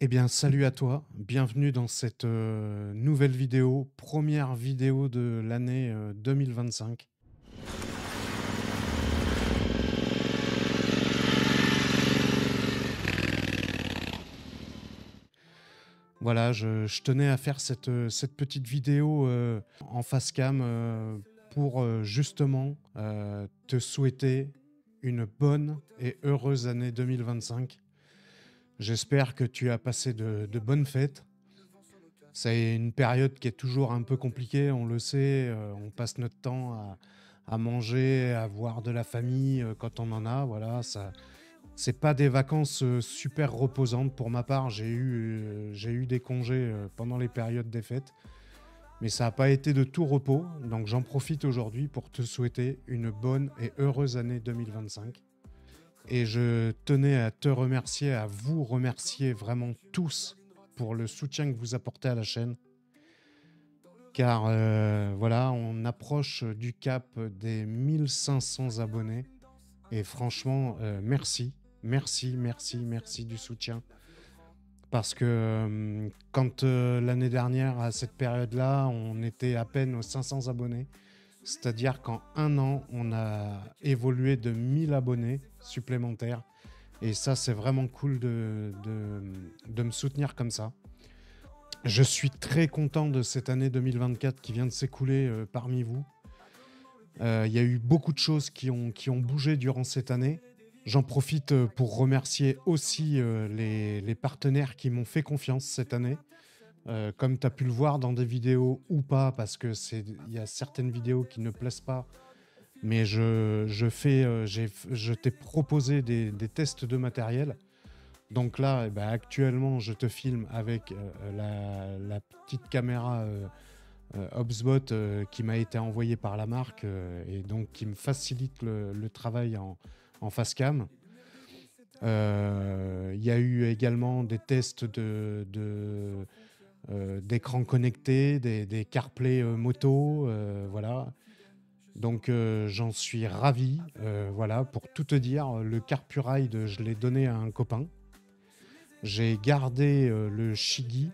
Eh bien, salut à toi, bienvenue dans cette nouvelle vidéo, première vidéo de l'année 2025. Voilà, je tenais à faire cette petite vidéo en face cam pour justement te souhaiter une bonne et heureuse année 2025. J'espère que tu as passé de bonnes fêtes. C'est une période qui est toujours un peu compliquée, on le sait. On passe notre temps à manger, à voir de la famille quand on en a. Voilà, ça, c'est pas des vacances super reposantes pour ma part. J'ai eu des congés pendant les périodes des fêtes, mais ça n'a pas été de tout repos. Donc j'en profite aujourd'hui pour te souhaiter une bonne et heureuse année 2025. Et je tenais à te remercier, à vous remercier vraiment tous pour le soutien que vous apportez à la chaîne. Car voilà, on approche du cap des 1500 abonnés. Et franchement, merci, merci, merci, merci du soutien. Parce que quand l'année dernière, à cette période-là, on était à peine aux 500 abonnés, c'est-à-dire qu'en un an, on a évolué de 1000 abonnés supplémentaires. Et ça, c'est vraiment cool de me soutenir comme ça. Je suis très content de cette année 2024 qui vient de s'écouler parmi vous. Il y a eu beaucoup de choses qui ont bougé durant cette année. J'en profite pour remercier aussi les partenaires qui m'ont fait confiance cette année. Comme tu as pu le voir dans des vidéos ou pas, parce que il y a certaines vidéos qui ne plaisent pas, mais je t'ai proposé des tests de matériel. Donc là, eh ben, actuellement, je te filme avec la petite caméra HubSpot qui m'a été envoyée par la marque et donc qui me facilite le travail en face cam. Il y a eu également des tests d'écran connecté, des CarPlay moto, voilà. Donc j'en suis ravi. Voilà, pour tout te dire, le CarPuride, je l'ai donné à un copain. J'ai gardé le Shigi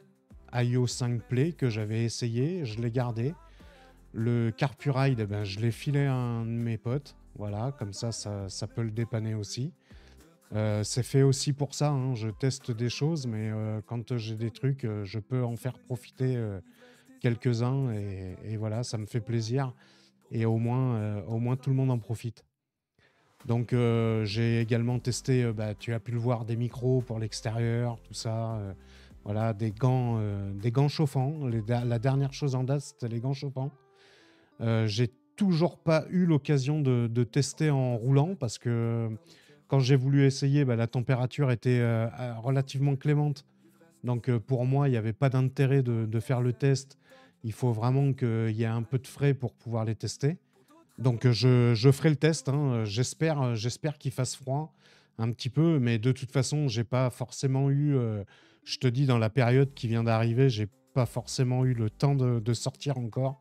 IO 5 Play que j'avais essayé, je l'ai gardé. Le CarPuride, eh ben, je l'ai filé à un de mes potes. Voilà, comme ça peut le dépanner aussi. C'est fait aussi pour ça, hein. Je teste des choses, mais quand j'ai des trucs, je peux en faire profiter quelques-uns et voilà, ça me fait plaisir. Et au moins tout le monde en profite. Donc j'ai également testé, bah, tu as pu le voir, des micros pour l'extérieur, tout ça. Voilà, des gants chauffants. La dernière chose en date, c'était les gants chauffants. J'ai toujours pas eu l'occasion de tester en roulant parce que quand j'ai voulu essayer, bah, la température était relativement clémente. Donc pour moi, il n'y avait pas d'intérêt de faire le test. Il faut vraiment qu'il y ait un peu de frais pour pouvoir les tester. Donc je ferai le test, hein. J'espère qu'il fasse froid un petit peu, mais de toute façon, j'ai pas forcément eu, je te dis, dans la période qui vient d'arriver, j'ai pas forcément eu le temps de sortir encore.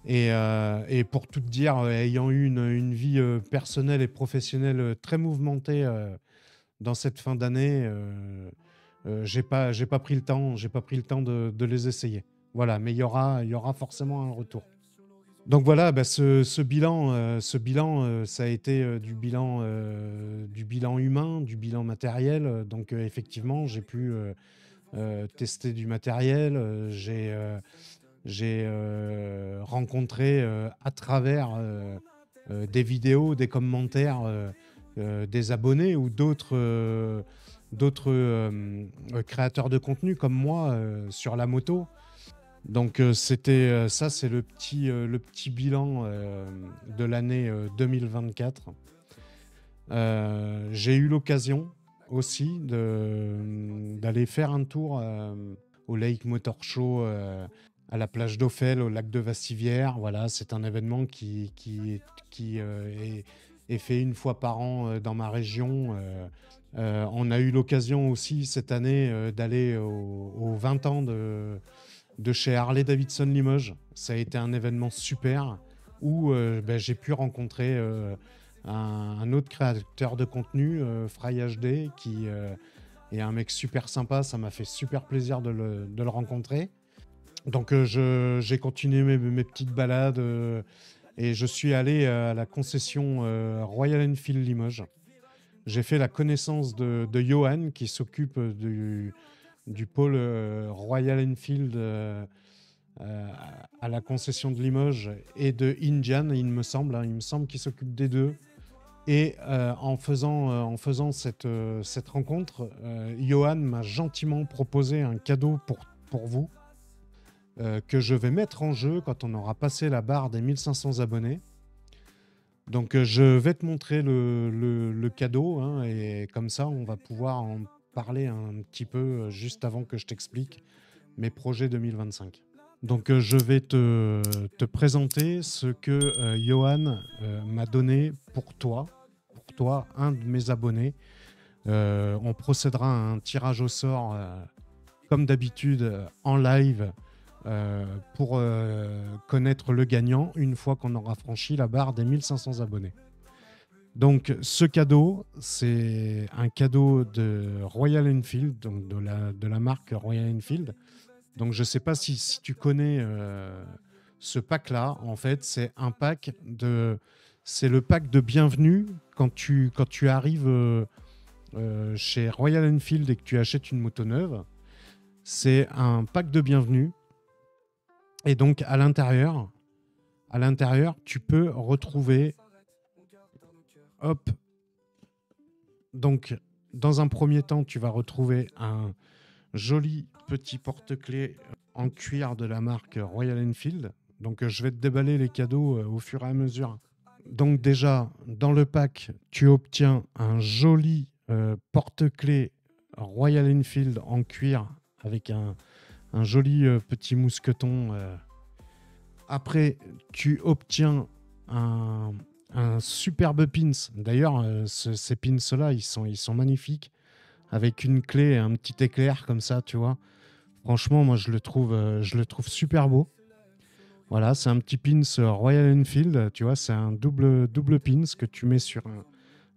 Et pour tout te dire, ayant eu une vie personnelle et professionnelle très mouvementée dans cette fin d'année, j'ai pas pris le temps, j'ai pas pris le temps de les essayer. Voilà, mais il y aura forcément un retour. Donc voilà, bah, ce bilan ça a été du bilan humain, du bilan matériel. Donc effectivement, j'ai pu tester du matériel. J'ai rencontré à travers des vidéos, des commentaires des abonnés ou d'autres créateurs de contenu comme moi sur la moto. Donc c'était ça, c'est le petit bilan de l'année 2024. J'ai eu l'occasion aussi d'aller faire un tour au Lake Motor Show à la plage d'Ophel, au lac de Vassivière. Voilà, c'est un événement qui est fait une fois par an dans ma région. On a eu l'occasion aussi cette année d'aller aux 20 ans de chez Harley Davidson Limoges. Ça a été un événement super où ben, j'ai pu rencontrer un autre créateur de contenu, Fry HD, et un mec super sympa. Ça m'a fait super plaisir de le rencontrer. Donc j'ai continué mes petites balades et je suis allé à la concession Royal Enfield Limoges. J'ai fait la connaissance de Johan qui s'occupe du pôle Royal Enfield à la concession de Limoges et de Indian, il me semble. Hein, il me semble qu'il s'occupe des deux. Et en faisant cette rencontre, Johan m'a gentiment proposé un cadeau pour vous que je vais mettre en jeu quand on aura passé la barre des 1500 abonnés. Donc je vais te montrer le cadeau hein, et comme ça on va pouvoir en parler un petit peu juste avant que je t'explique mes projets 2025. Donc je vais te présenter ce que Johan m'a donné pour toi, un de mes abonnés. On procédera à un tirage au sort comme d'habitude en live pour connaître le gagnant une fois qu'on aura franchi la barre des 1500 abonnés. Donc ce cadeau, c'est un cadeau de Royal Enfield, donc de la marque Royal Enfield. Donc je ne sais pas si tu connais ce pack-là. En fait, c'est un pack de... C'est le pack de bienvenue quand tu arrives chez Royal Enfield et que tu achètes une moto neuve. C'est un pack de bienvenue. Et donc, à l'intérieur, tu peux retrouver... Hop. Donc, dans un premier temps, tu vas retrouver un joli petit porte-clés en cuir de la marque Royal Enfield. Donc, je vais te déballer les cadeaux au fur et à mesure. Donc, déjà, dans le pack, tu obtiens un joli porte-clés Royal Enfield en cuir avec un joli petit mousqueton. Après, tu obtiens un superbe pins. D'ailleurs, ces pins-là, ils sont magnifiques. Avec une clé et un petit éclair comme ça, tu vois. Franchement, moi, je le trouve super beau. Voilà, c'est un petit pins Royal Enfield. Tu vois, c'est un double pins que tu mets sur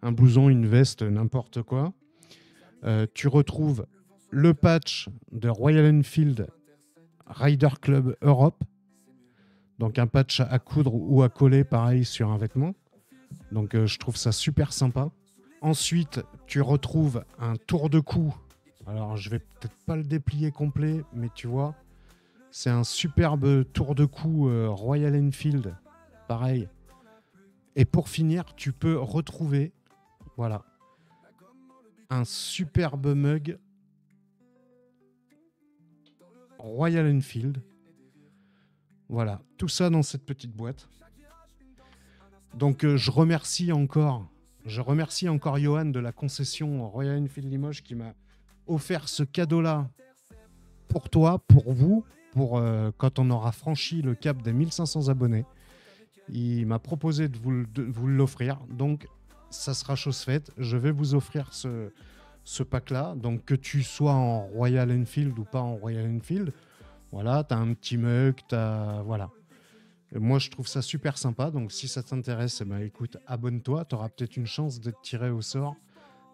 un blouson, une veste, n'importe quoi. Tu retrouves le patch de Royal Enfield Rider Club Europe. Donc un patch à coudre ou à coller pareil sur un vêtement. Donc je trouve ça super sympa. Ensuite, tu retrouves un tour de cou. Alors je vais peut-être pas le déplier complet, mais tu vois, c'est un superbe tour de cou Royal Enfield. Pareil. Et pour finir, tu peux retrouver, voilà, un superbe mug Royal Enfield. Voilà, tout ça dans cette petite boîte. Donc je remercie encore Johan de la concession Royal Enfield Limoges qui m'a offert ce cadeau-là pour toi, pour vous, pour quand on aura franchi le cap des 1500 abonnés. Il m'a proposé de vous l'offrir, donc ça sera chose faite. Je vais vous offrir ce pack-là, donc que tu sois en Royal Enfield ou pas en Royal Enfield. Voilà, tu as un petit mug, voilà. Moi, je trouve ça super sympa. Donc, si ça t'intéresse, eh ben, écoute, abonne-toi. Tu auras peut-être une chance d'être tiré au sort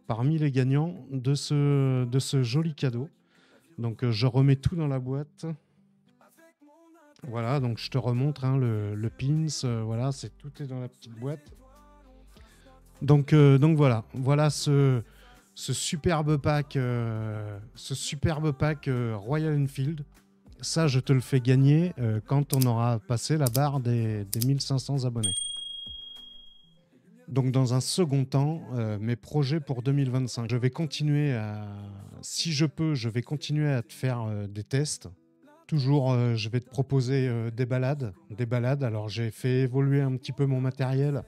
parmi les gagnants de ce joli cadeau. Donc, je remets tout dans la boîte. Voilà, donc je te remontre hein, le pins. Voilà, tout est dans la petite boîte. Donc voilà ce superbe pack, Royal Enfield. Ça, je te le fais gagner quand on aura passé la barre des 1500 abonnés. Donc, dans un second temps, mes projets pour 2025. Je vais continuer si je peux, je vais continuer à te faire des tests. Toujours, je vais te proposer des balades. Alors, j'ai fait évoluer un petit peu mon matériel.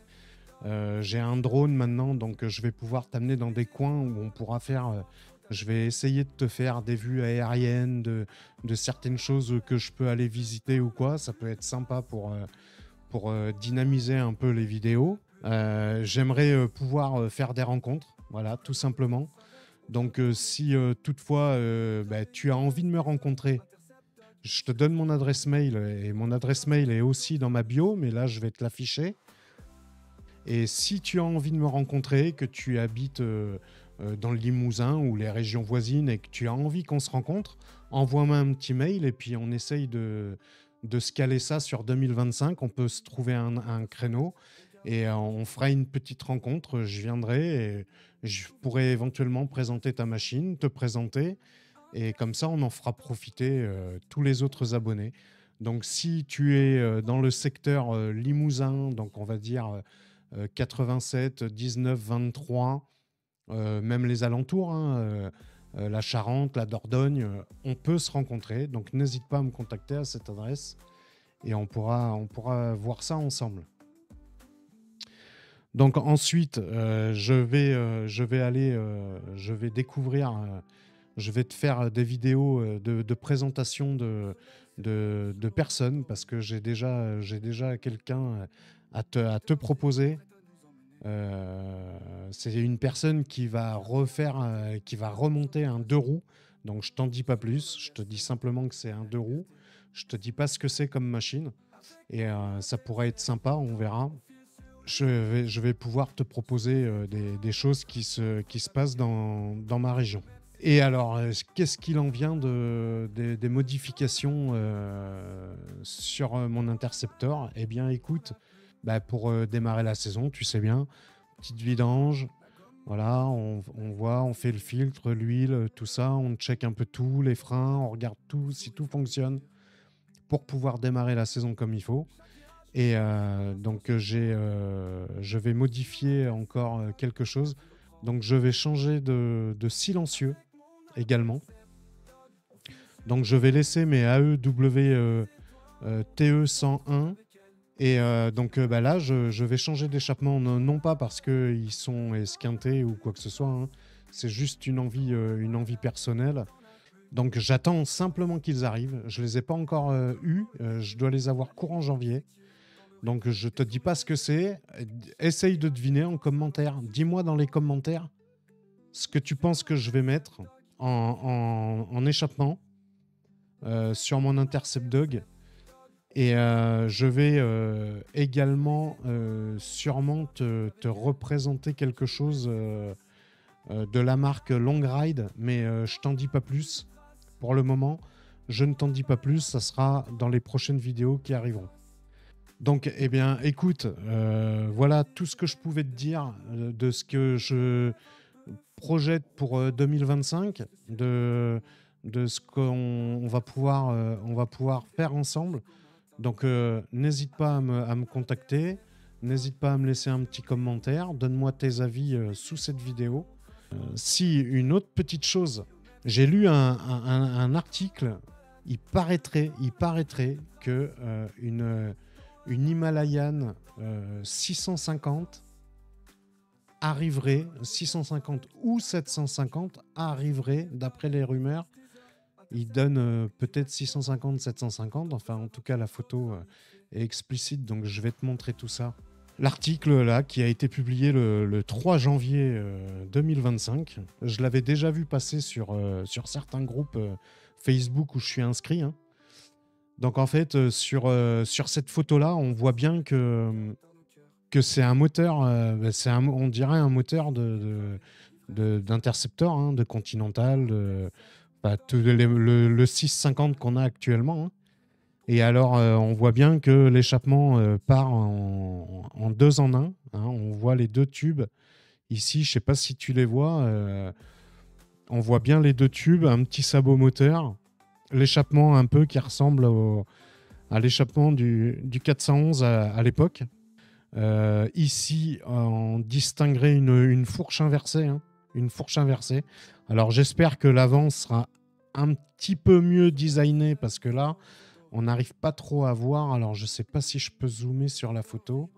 J'ai un drone maintenant, donc je vais pouvoir t'amener dans des coins où on pourra faire... je vais essayer de te faire des vues aériennes de certaines choses que je peux aller visiter ou quoi. Ça peut être sympa pour dynamiser un peu les vidéos. J'aimerais pouvoir faire des rencontres, voilà, tout simplement. Donc si toutefois tu as envie de me rencontrer, je te donne mon adresse mail et mon adresse mail est aussi dans ma bio, mais là je vais te l'afficher. Et si tu as envie de me rencontrer, que tu habites dans le Limousin ou les régions voisines et que tu as envie qu'on se rencontre, envoie-moi un petit mail et puis on essaye de se caler ça sur 2025. On peut se trouver un créneau et on fera une petite rencontre. Je viendrai et je pourrai éventuellement présenter ta machine, te présenter et comme ça, on en fera profiter tous les autres abonnés. Donc, si tu es dans le secteur Limousin, donc on va dire 87, 19, 23, même les alentours, hein, la Charente, la Dordogne, on peut se rencontrer. Donc, n'hésite pas à me contacter à cette adresse et on pourra voir ça ensemble. Donc ensuite, je vais découvrir, je vais te faire des vidéos de présentation de personnes parce que j'ai déjà quelqu'un à te proposer. C'est une personne qui va qui va remonter un 2 roues. Donc je t'en dis pas plus, je te dis simplement que c'est un 2 roues. Je te dis pas ce que c'est comme machine et ça pourrait être sympa, on verra. Je vais pouvoir te proposer des choses qui se passent dans ma région. Et alors, qu'est-ce qu'il en vient des modifications sur mon Interceptor? Eh bien, écoute, bah, pour démarrer la saison, tu sais bien, petite vidange, voilà, on voit, on fait le filtre, l'huile, tout ça, on check un peu tout, les freins, on regarde tout, si tout fonctionne, pour pouvoir démarrer la saison comme il faut. Et donc, je vais modifier encore quelque chose. Donc, je vais changer de silencieux également. Donc, je vais laisser mes AEW TE101. Et donc, bah là, je vais changer d'échappement. Non pas parce qu'ils sont esquintés ou quoi que ce soit. Hein. C'est juste une envie personnelle. Donc, j'attends simplement qu'ils arrivent. Je ne les ai pas encore eus. Je dois les avoir courant janvier. Donc, je te dis pas ce que c'est. Essaye de deviner en commentaire. Dis-moi dans les commentaires ce que tu penses que je vais mettre en échappement sur mon Intercept Dog. Et je vais également sûrement te représenter quelque chose de la marque Long Ride, mais je t'en dis pas plus pour le moment. Je ne t'en dis pas plus. Ça sera dans les prochaines vidéos qui arriveront. Donc, eh bien, écoute, voilà tout ce que je pouvais te dire de ce que je projette pour 2025, de ce qu'on va pouvoir faire ensemble. Donc, n'hésite pas à me contacter, n'hésite pas à me laisser un petit commentaire, donne-moi tes avis sous cette vidéo. Si une autre petite chose, j'ai lu un article, il paraîtrait que une Himalayan 650 arriverait, 650 ou 750 arriverait, d'après les rumeurs. Il donne peut-être 650, 750. Enfin, en tout cas, la photo est explicite, donc je vais te montrer tout ça. L'article là, qui a été publié le 3 janvier 2025, je l'avais déjà vu passer sur certains groupes Facebook où je suis inscrit. Hein. Donc en fait, sur cette photo-là, on voit bien que c'est un moteur, on dirait un moteur d'Interceptor, hein, de Continental, le 650 qu'on a actuellement. Hein. Et alors, on voit bien que l'échappement part en 2 en 1. Hein. On voit les 2 tubes. Ici, je ne sais pas si tu les vois. On voit bien les 2 tubes, un petit sabot moteur. L'échappement un peu qui ressemble à l'échappement du 411 à l'époque. Ici, on distinguerait une fourche inversée. Hein, une fourche inversée. Alors, j'espère que l'avant sera un petit peu mieux designé parce que là, on n'arrive pas trop à voir. Alors, je ne sais pas si je peux zoomer sur la photo.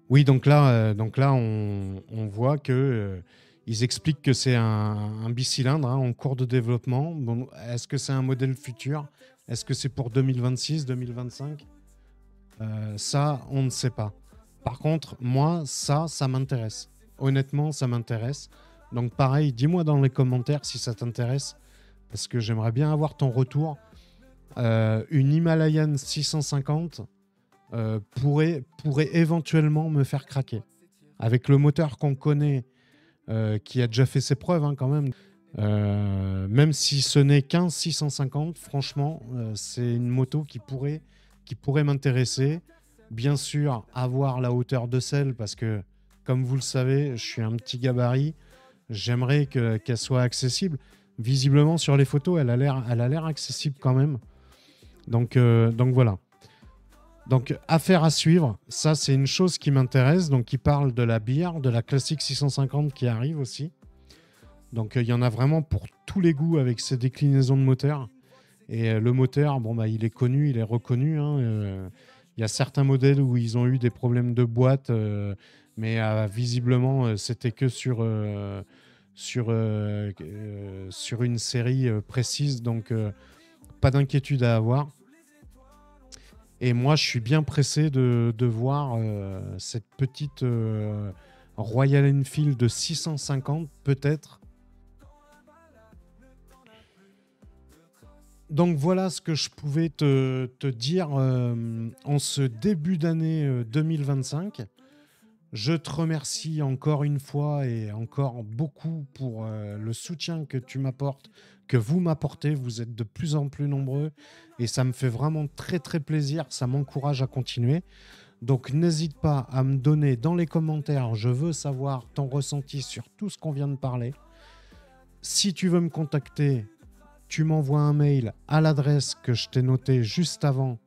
Oui, donc là, on voit que ils expliquent que c'est un bicylindre hein, en cours de développement. Bon, est-ce que c'est un modèle futur? Est-ce que c'est pour 2026, 2025? Ça, on ne sait pas. Par contre, moi, ça m'intéresse. Honnêtement, ça m'intéresse. Donc pareil, dis-moi dans les commentaires si ça t'intéresse, parce que j'aimerais bien avoir ton retour. Une Himalayan 650 pourrait éventuellement me faire craquer. avec le moteur qu'on connaît, qui a déjà fait ses preuves hein, quand même, même si ce n'est qu'un 650, franchement, c'est une moto qui pourrait m'intéresser. Bien sûr, avoir la hauteur de selle, parce que, comme vous le savez, je suis un petit gabarit. J'aimerais qu'elle soit accessible. Visiblement, sur les photos, elle a l'air accessible quand même. Donc voilà. Donc, affaire à suivre. Ça, c'est une chose qui m'intéresse. Donc, il parle de la bière, de la classique 650 qui arrive aussi. Donc, il y en a vraiment pour tous les goûts avec ces déclinaisons de moteur. Et le moteur, bon, bah, il est connu, il est reconnu. Hein. Il y a certains modèles où ils ont eu des problèmes de boîte, mais visiblement, c'était que sur une série précise. Donc, pas d'inquiétude à avoir. Et moi, je suis bien pressé de voir cette petite Royal Enfield de 650, peut-être. Donc voilà ce que je pouvais te dire en ce début d'année 2025. Je te remercie encore une fois et encore beaucoup pour le soutien que tu m'apportes, que vous m'apportez. Vous êtes de plus en plus nombreux et ça me fait vraiment très très plaisir. Ça m'encourage à continuer. Donc n'hésite pas à me donner dans les commentaires. Je veux savoir ton ressenti sur tout ce qu'on vient de parler. Si tu veux me contacter, tu m'envoies un mail à l'adresse que je t'ai notée juste avant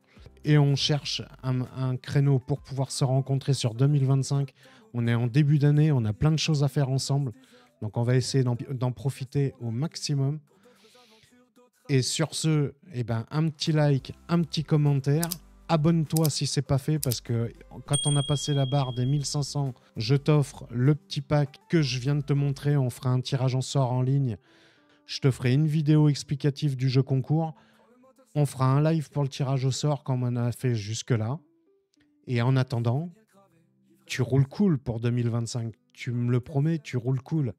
et on cherche un créneau pour pouvoir se rencontrer sur 2025. On est en début d'année, on a plein de choses à faire ensemble. Donc on va essayer d'en profiter au maximum. Et sur ce, eh ben, un petit like, un petit commentaire. Abonne-toi si c'est pas fait parce que quand on a passé la barre des 1500, je t'offre le petit pack que je viens de te montrer. On fera un tirage en sort en ligne. Je te ferai une vidéo explicative du jeu concours. On fera un live pour le tirage au sort comme on a fait jusque-là. Et en attendant, tu roules cool pour 2025. Tu me le promets, tu roules cool.